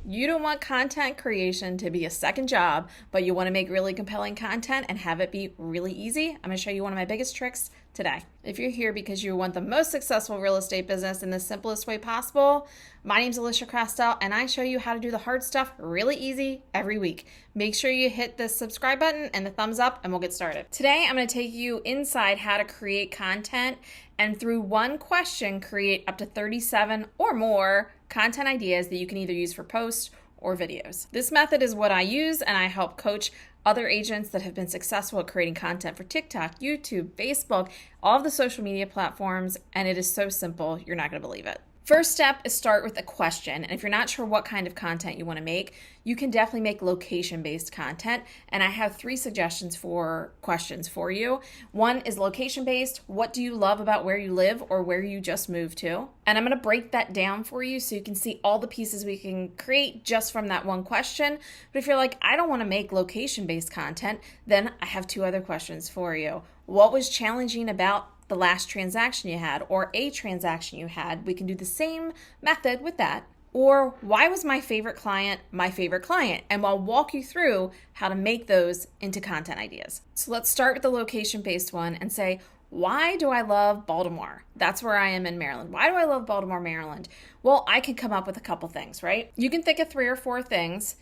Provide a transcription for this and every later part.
You don't want content creation to be a second job, but you want to make really compelling content and have it be really easy. I'm going to show you one of my biggest tricks today. If you're here because you want the most successful real estate business in the simplest way possible, my name's Alisia Krastel, and I show you how to do the hard stuff really easy every week. Make sure you hit the subscribe button and the thumbs up, and we'll get started. Today, I'm going to take you inside how to create content, and through one question, create up to 37 or more content ideas that you can either use for posts or videos. This method is what I use, and I help coach other agents that have been successful at creating content for TikTok, YouTube, Facebook, all of the social media platforms, and it is so simple, you're not going to believe it. First step is start with a question, and if you're not sure what kind of content you want to make, you can definitely make location-based content, and I have 3 suggestions for questions for you. One is location-based. What do you love about where you live or where you just moved to? And I'm going to break that down for you so you can see all the pieces we can create just from that one question. But if you're like, I don't want to make location-based content, then I have 2 other questions for you. What was challenging about the last transaction you had or a transaction you had? We can do the same method with that. Or why was my favorite client my favorite client? And I'll walk you through how to make those into content ideas. So let's start with the location-based one and say, why do I love Baltimore? That's where I am in Maryland. Why do I love Baltimore, Maryland? Well, I can come up with a couple things, right? You can think of 3 or 4 things.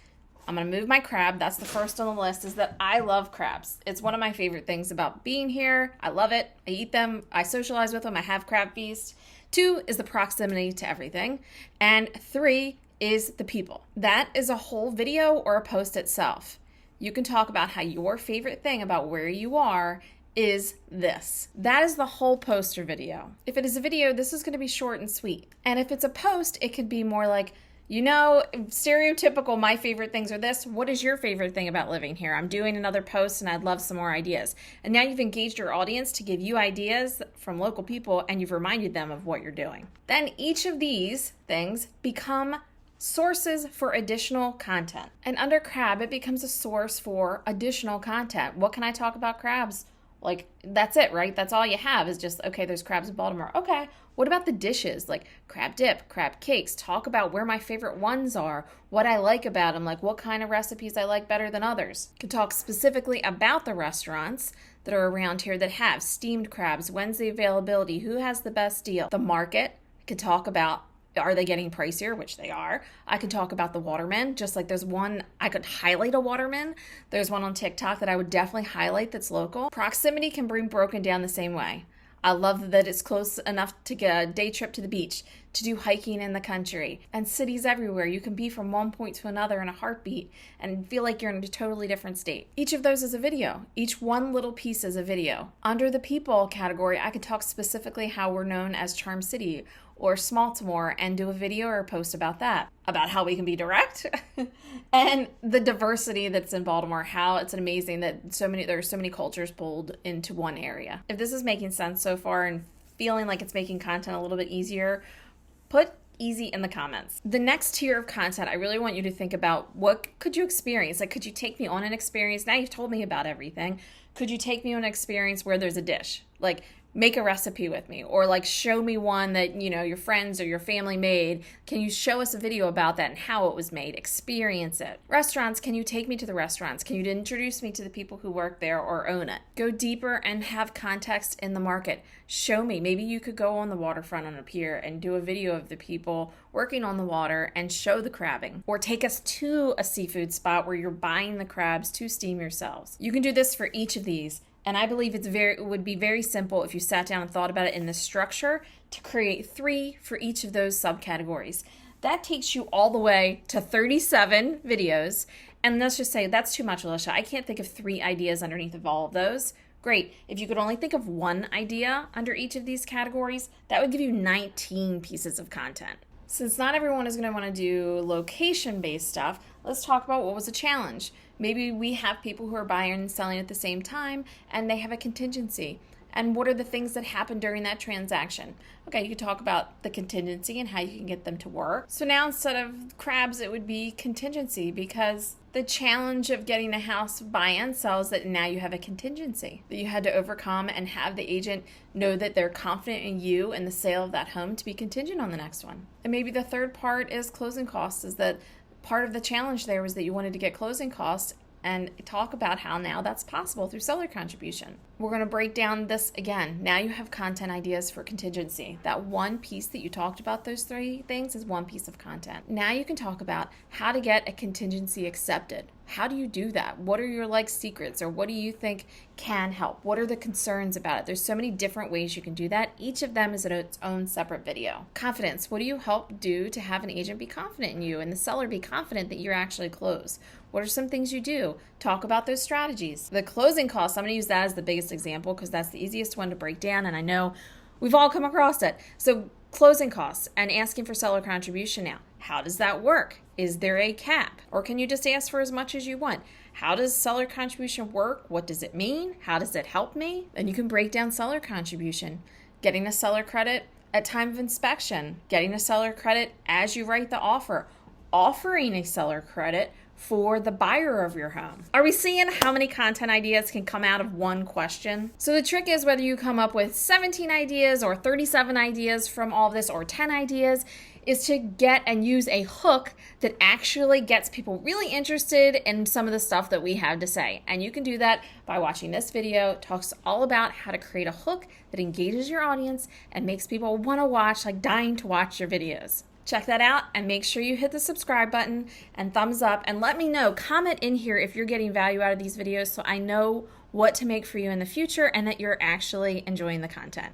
I'm going to move my crab. That's the first on the list, is that I love crabs. It's one of my favorite things about being here. I love it. I eat them. I socialize with them. I have crab feast. 2 is the proximity to everything. And 3 is the people. That is a whole video or a post itself. You can talk about how your favorite thing about where you are is this. That is the whole post or video. If it is a video, this is going to be short and sweet. And if it's a post, it could be more like, you know, stereotypical, my favorite things are this. What is your favorite thing about living here? I'm doing another post and I'd love some more ideas. And now you've engaged your audience to give you ideas from local people and you've reminded them of what you're doing. Then each of these things become sources for additional content. And under crab, it becomes a source for additional content. What can I talk about crabs? Like, that's it, right? That's all you have is just, okay, there's crabs in Baltimore. Okay, what about the dishes? Like crab dip, crab cakes. Talk about where my favorite ones are, what I like about them, like what kind of recipes I like better than others. Could talk specifically about the restaurants that are around here that have steamed crabs, when's the availability, who has the best deal. The market, could talk about, are they getting pricier? Which they are. I could talk about the watermen, just like there's one, I could highlight a waterman. There's one on TikTok that I would definitely highlight that's local. Proximity can be broken down the same way. I love that it's close enough to get a day trip to the beach, to do hiking in the country, and cities everywhere. You can be from one point to another in a heartbeat and feel like you're in a totally different state. Each of those is a video. Each one little piece is a video. Under the people category, I could talk specifically how we're known as Charm City or Smaltimore and do a video or a post about that, about how we can be direct and the diversity that's in Baltimore, how it's amazing that there are so many cultures pulled into one area. If this is making sense so far and feeling like it's making content a little bit easier, put easy in the comments. The next tier of content, I really want you to think about, what could you experience? Like, could you take me on an experience? Now you've told me about everything. Could you take me on an experience where there's a dish? Like, make a recipe with me, or like show me one that, you know, your friends or your family made. Can you show us a video about that and how it was made? Experience it. Restaurants, can you take me to the restaurants? Can you introduce me to the people who work there or own it? Go deeper and have context in the market. Show me. Maybe you could go on the waterfront on a pier and do a video of the people working on the water and show the crabbing. Or take us to a seafood spot where you're buying the crabs to steam yourselves. You can do this for each of these. And I believe it would be very simple if you sat down and thought about it in this structure to create 3 for each of those subcategories. That takes you all the way to 37 videos. And let's just say that's too much, Alisia. I can't think of 3 ideas underneath of all of those. Great. If you could only think of 1 idea under each of these categories, that would give you 19 pieces of content. Since not everyone is going to want to do location-based stuff, let's talk about what was a challenge. Maybe we have people who are buying and selling at the same time, and they have a contingency. And what are the things that happen during that transaction? Okay, you could talk about the contingency and how you can get them to work. So now instead of crabs, it would be contingency, because the challenge of getting a house buy and sell is that now you have a contingency that you had to overcome and have the agent know that they're confident in you and the sale of that home to be contingent on the next one. And maybe the third part is closing costs, is that Part of the challenge there was that you wanted to get closing costs and talk about how now that's possible through seller contribution. We're going to break down this again. Now you have content ideas for contingency. That one piece that you talked about, those 3 things, is one piece of content. Now you can talk about how to get a contingency accepted. How do you do that? What are your secrets, or what do you think can help? What are the concerns about it? There's so many different ways you can do that. Each of them is in its own separate video. Confidence. What do you help do to have an agent be confident in you and the seller be confident that you're actually close? What are some things you do? Talk about those strategies. The closing costs, I'm going to use that as the biggest example because that's the easiest one to break down, and I know we've all come across it. So closing costs and asking for seller contribution now. How does that work? Is there a cap? Or can you just ask for as much as you want? How does seller contribution work? What does it mean? How does it help me? And you can break down seller contribution. Getting a seller credit at time of inspection. Getting a seller credit as you write the offer. Offering a seller credit for the buyer of your home. Are we seeing how many content ideas can come out of one question? So the trick is whether you come up with 17 ideas or 37 ideas from all of this or 10 ideas is to get and use a hook that actually gets people really interested in some of the stuff that we have to say. And you can do that by watching this video. It talks all about how to create a hook that engages your audience and makes people want to watch, dying to watch your videos. Check that out and make sure you hit the subscribe button and thumbs up and let me know. Comment in here if you're getting value out of these videos so I know what to make for you in the future and that you're actually enjoying the content.